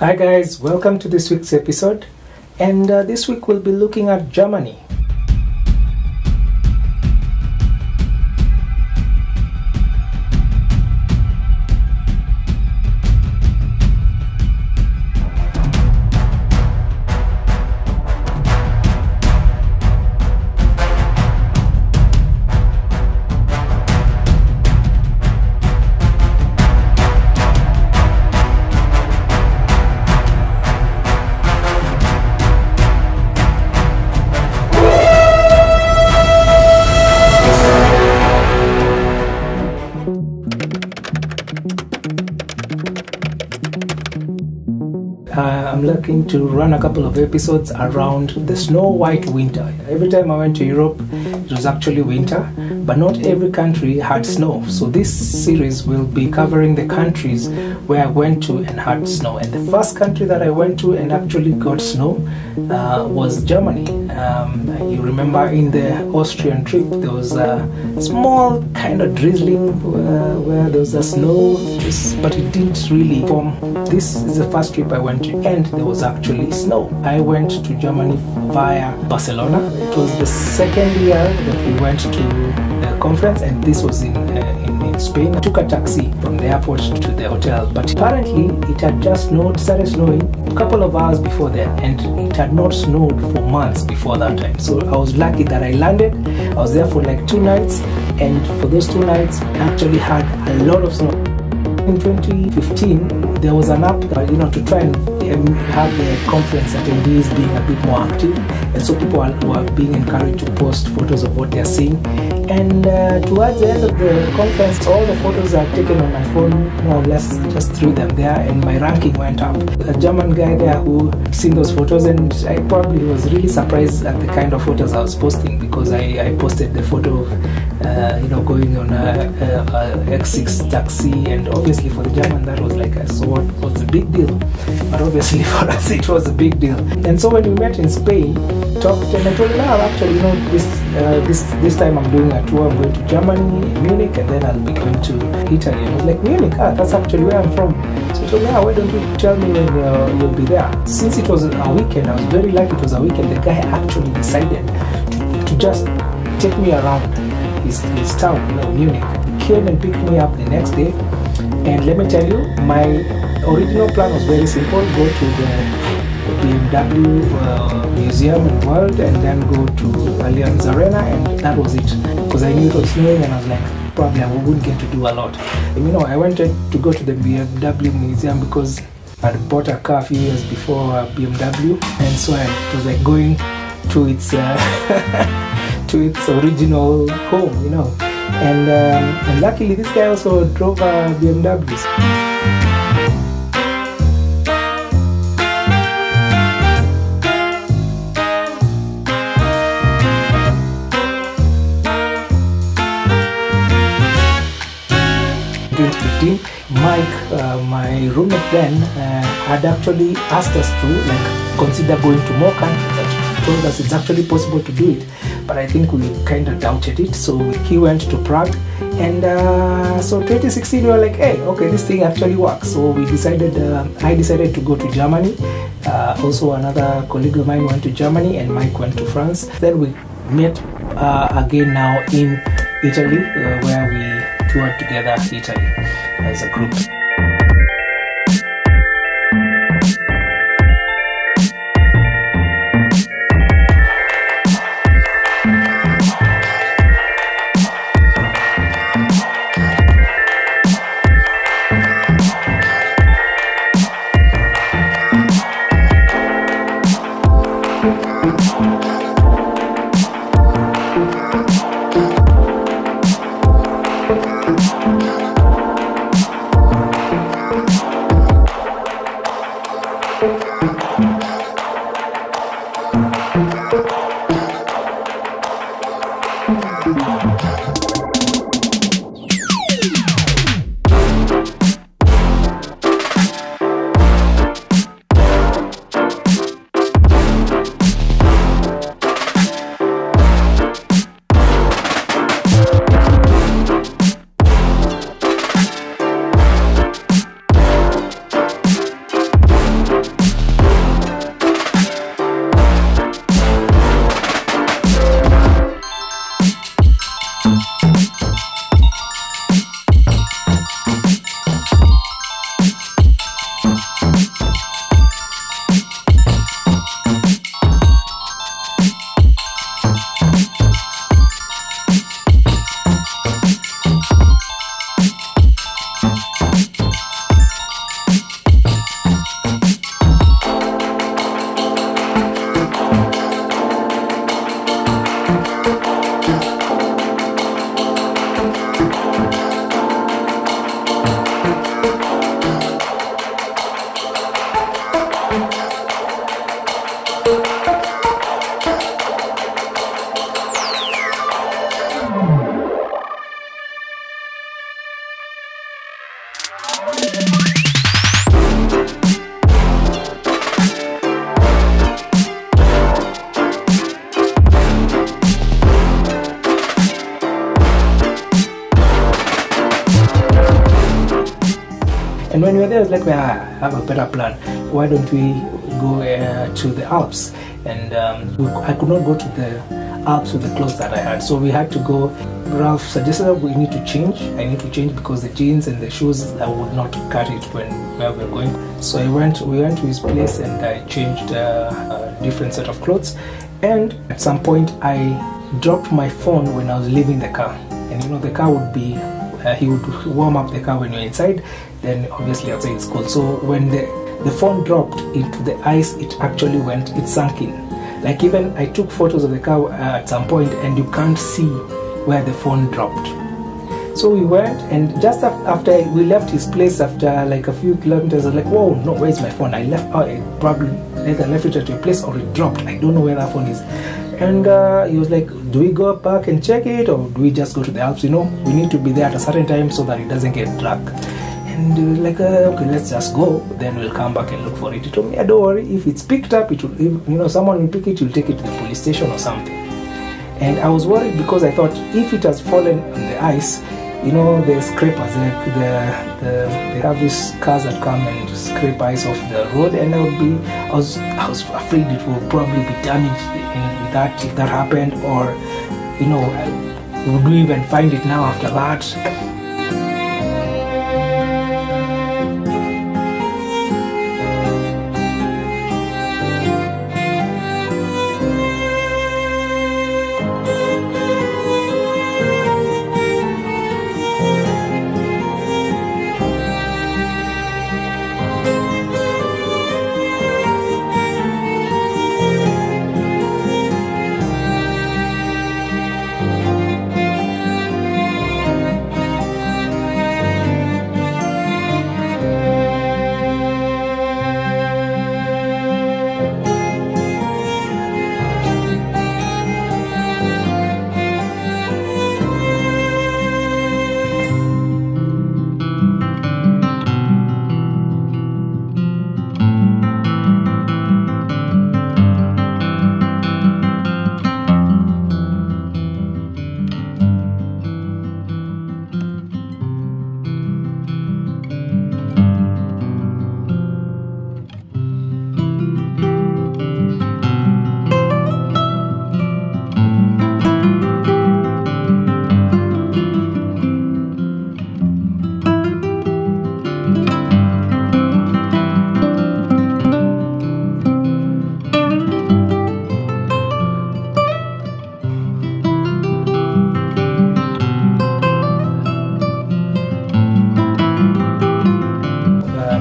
Hi guys, welcome to this week's episode, and this week we'll be looking at Germany. I'm looking to run a couple of episodes around the snow white winter. Every time I went to Europe, it was actually winter, but not every country had snow. So this series will be covering the countries where I went to and had snow. And the first country that I went to and actually got snow was Germany. You remember in the Austrian trip, there was a small kind of drizzling where there was a snow, but it didn't really form. This is the first trip I went to, and there was actually snow. I went to Germany via Barcelona. It was the second year that we went to the conference, and this was in Spain. I took a taxi from the airport to the hotel, but apparently it had just started snowing a couple of hours before then, and it had not snowed for months before that time. So I was lucky that I landed. I was there for like 2 nights, and for those 2 nights I actually had a lot of snow. In 2015, there was an app to try and have the conference attendees being a bit more active, and so people were being encouraged to post photos of what they're seeing. And towards the end of the conference, all the photos are taken on my phone, more or less just threw them there, and my ranking went up. A German guy there who had seen those photos, and I probably was really surprised at the kind of photos I was posting, because I posted the photo of going on a X6 taxi, and obviously for the German that was like, so what's the big deal? But obviously for us it was a big deal. And so when we met in Spain, talked, and I told him, actually, this time I'm doing a tour. I'm going to Germany, Munich, and then I'll be going to Italy. And I was like, Munich? That's actually where I'm from. So he told me, why don't you tell me when you'll be there? Since it was a weekend, I was very lucky it was a weekend. The guy actually decided to just take me around his town, Munich. He came and picked me up the next day, and let me tell you, my original plan was very simple: go to the BMW museum in Welt, and then go to Allianz Arena, and that was it. Because I knew it was snowing, and I was like, probably I wouldn't get to do a lot. I wanted to go to the BMW museum because I'd bought a car a few years before BMW, and so I was like going to its to its original home, and luckily this guy also drove BMWs. Mike, my roommate then, had actually asked us to consider going to more countries. He told us it's actually possible to do it, but I think we kind of doubted it. So he went to Prague, and so 2016 we were like, hey, okay, this thing actually works. So we decided, I decided to go to Germany. Also another colleague of mine went to Germany, and Mike went to France. Then we met again now in Italy, where we toured together Italy as a group. And when we were there, I was like, well, I have a better plan. Why don't we go to the Alps? And I could not go to the Alps with the clothes that I had, so we had to go. Ralph suggested that we need to change. I need to change because the jeans and the shoes, I would not carry it where we were going. So we went to his place and I changed a different set of clothes. And at some point, I dropped my phone when I was leaving the car. And you know, the car would be, he would warm up the car when you're inside. Then obviously outside it's cold. So when the phone dropped into the ice, it sunk in. Like even I took photos of the car at some point and you can't see where the phone dropped. So we went, and just after we left his place, after like a few kilometers, I was like, whoa, no, where's my phone? I probably either left it at your place or it dropped. I don't know where that phone is. And he was like, do we go back and check it, or do we just go to the Alps? You know, we need to be there at a certain time so that it doesn't get dragged. And he was like, okay, let's just go, then we'll come back and look for it. He told me, yeah, don't worry, if it's picked up, it will, you know, someone will pick it, you'll take it to the police station or something. And I was worried because I thought if it has fallen on the ice, you know, the scrapers, they have these cars that come and scrape ice off the road, and I was afraid it would probably be damaged in that, if that happened, or you know, would we even find it now after that?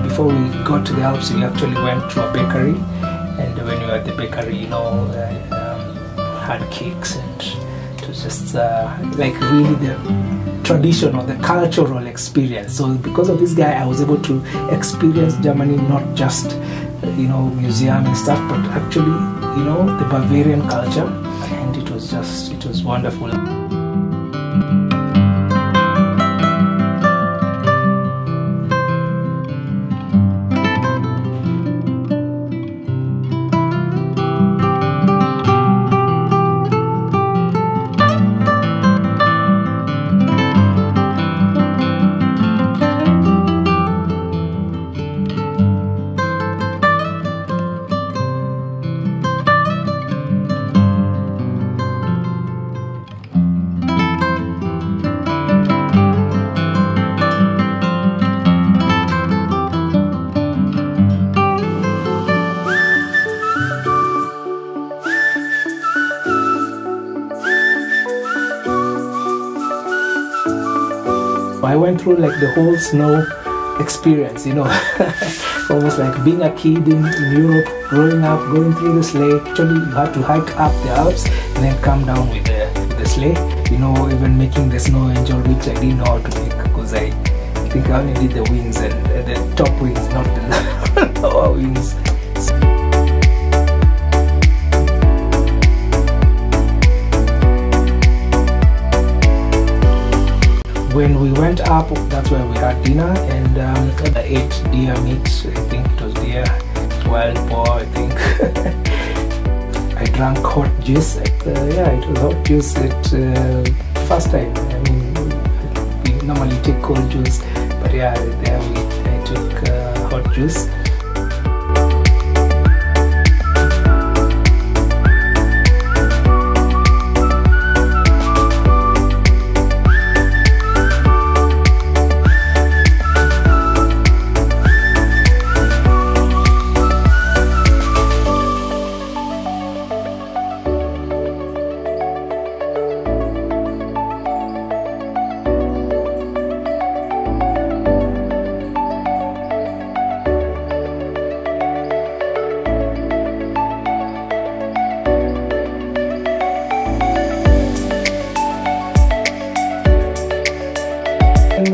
Before we got to the Alps, we actually went to a bakery, and when we were at the bakery, you know, had cakes, and it was just like really the traditional, the cultural experience. So because of this guy, I was able to experience Germany, not just, you know, museum and stuff, but actually, you know, the Bavarian culture, and it was wonderful. I went through like the whole snow experience, you know, almost like being a kid in Europe, growing up, going through the sleigh. Actually, you had to hike up the Alps and then come down with the sleigh, you know, even making the snow angel, which I didn't know how to make because I think I only did the wings and the top wings, not the lower wings. When we went up, that's where we had dinner, and I ate deer meat. I think it was deer, wild boar, I think. I drank hot juice. Yeah, it was hot juice first time. I mean, we normally take cold juice, but yeah, there I took juice.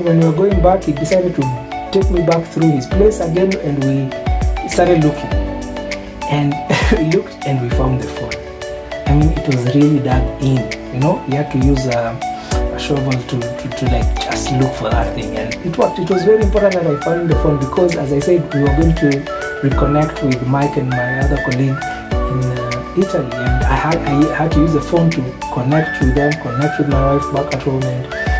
When we were going back, he decided to take me back through his place again, and we started looking. And we looked and we found the phone. I mean, it was really dug in, you know. You had to use a shovel to like just look for that thing, and it worked. It was very important that I found the phone because, as I said, we were going to reconnect with Mike and my other colleague in Italy, and I had to use the phone to connect with them, connect with my wife back at home,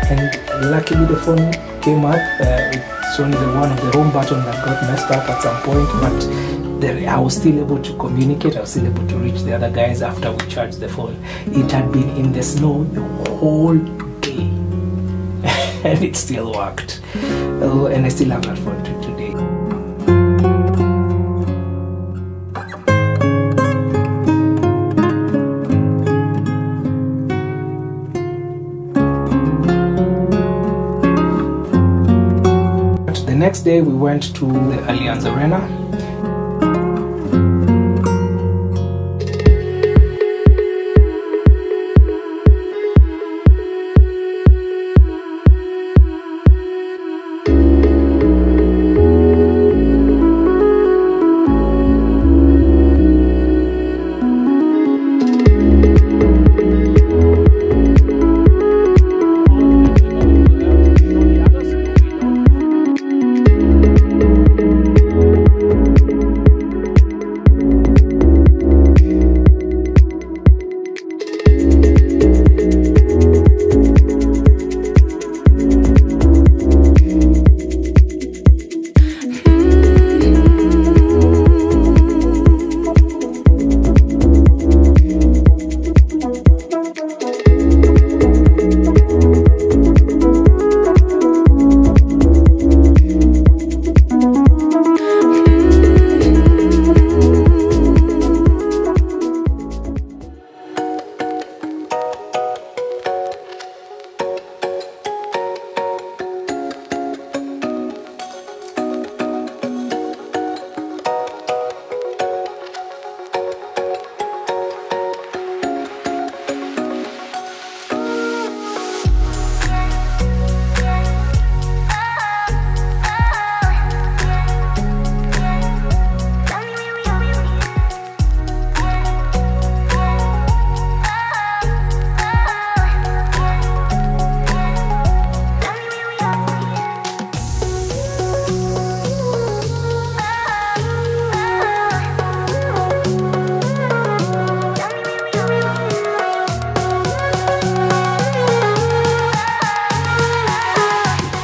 and luckily the phone came up. It's only the one of the home button that got messed up at some point, but I was still able to communicate. I was still able to reach the other guys after we charged the phone. It had been in the snow the whole day and it still worked. And I still have that phone today. The next day we went to the Allianz Arena.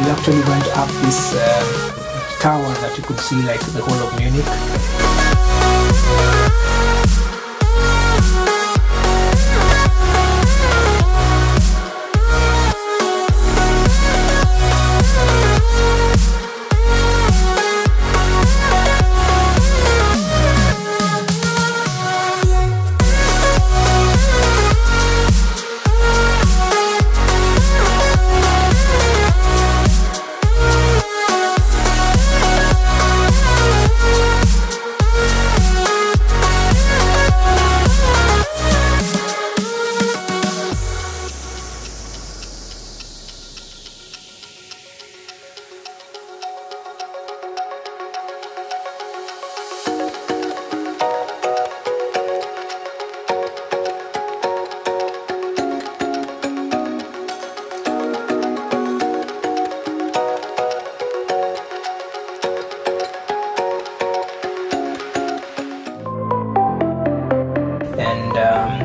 We actually went up this tower that you could see like the whole of Munich.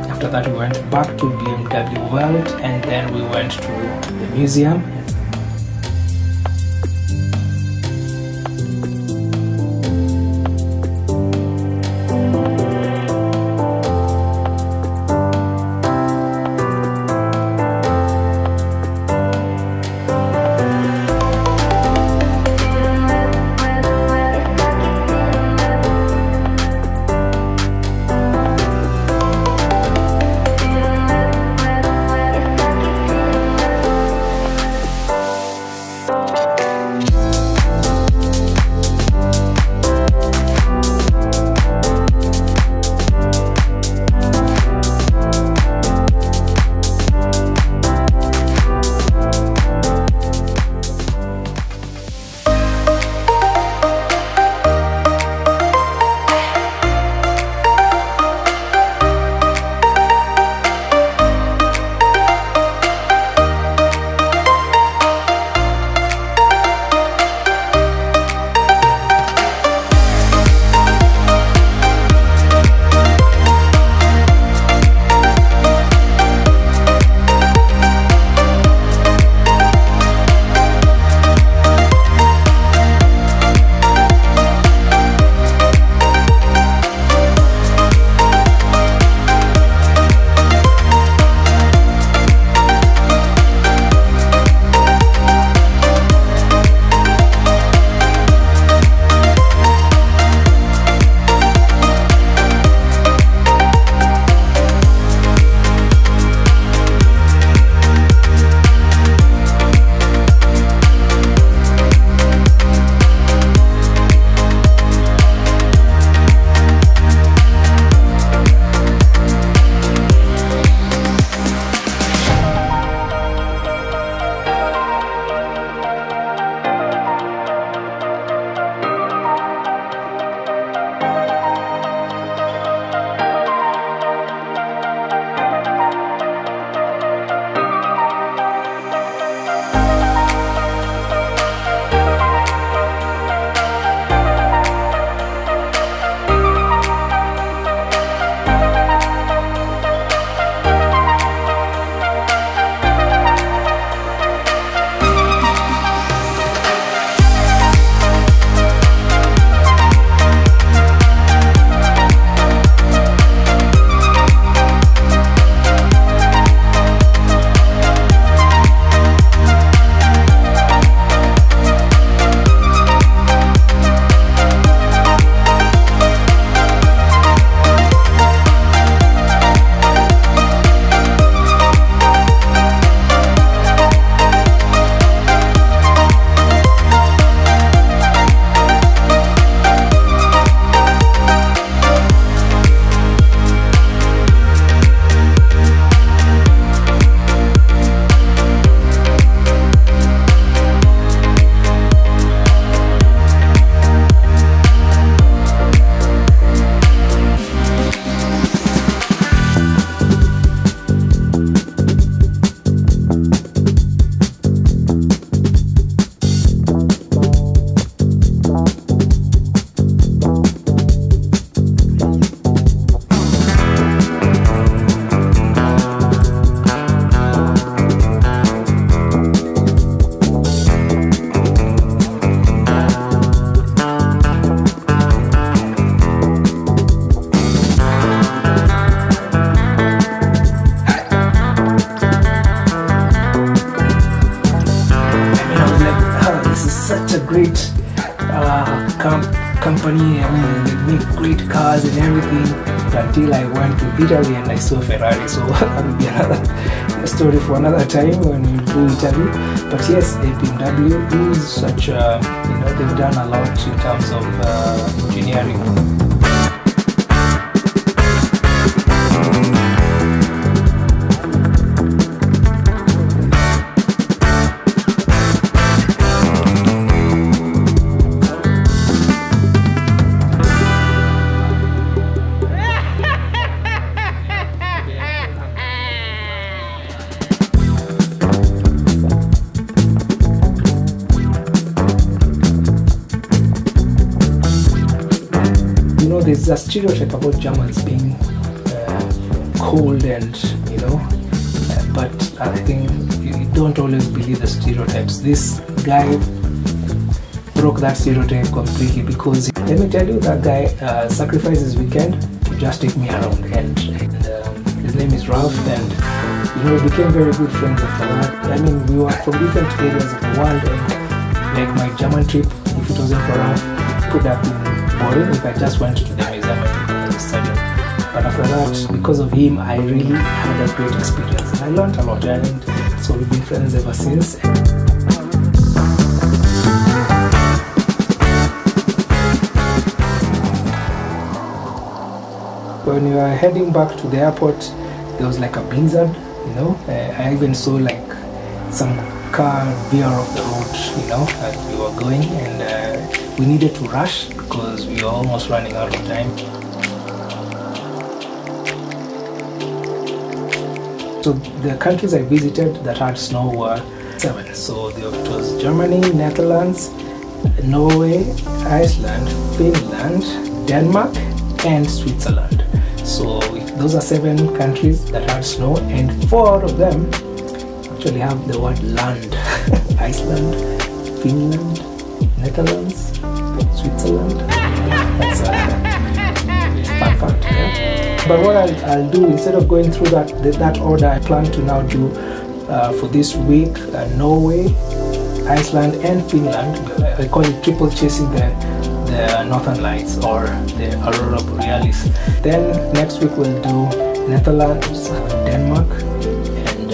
After that we went back to BMW Welt, and then we went to the museum. make great cars and everything, until I went to Italy and I saw Ferrari. So that would be another story for another time when we do Italy. But yes, BMW is such a, they've done a lot in terms of engineering. There's a stereotype about Germans being cold and but I think you don't always believe the stereotypes. This guy broke that stereotype completely, because let me tell you, that guy sacrificed his weekend to just take me around, and his name is Ralph, and we became very good friends after that. I mean, we were from different areas of the world, and like my German trip, if it wasn't for Ralph, it could have been boring if I just went to the museum and studied. But after that, because of him, I really had a great experience and I learned a lot, and so we've been friends ever since. When we were heading back to the airport, there was like a blizzard, I even saw like some car veer off the road, as we were going, and we needed to rush because we were almost running out of time. So the countries I visited that had snow were 7. So it was Germany, Netherlands, Norway, Iceland, Finland, Denmark, and Switzerland. So those are 7 countries that had snow, and 4 out of them actually have the word land. Iceland, Finland, Netherlands, Switzerland. That's a fun fact. Yeah? But what I'll do, instead of going through that order, I plan to now do for this week Norway, Iceland, and Finland. I call it triple chasing the Northern Lights, or the Aurora Borealis. Then next week we'll do Netherlands, Denmark, and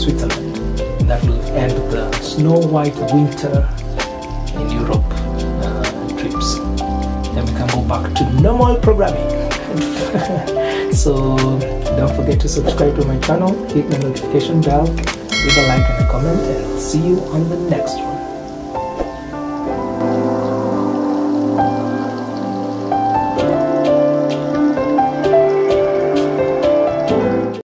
Switzerland. That will end the snow white winter in Europe trips. Then we can go back to normal programming. So don't forget to subscribe to my channel, hit the notification bell, leave a like and a comment, and see you on the next one.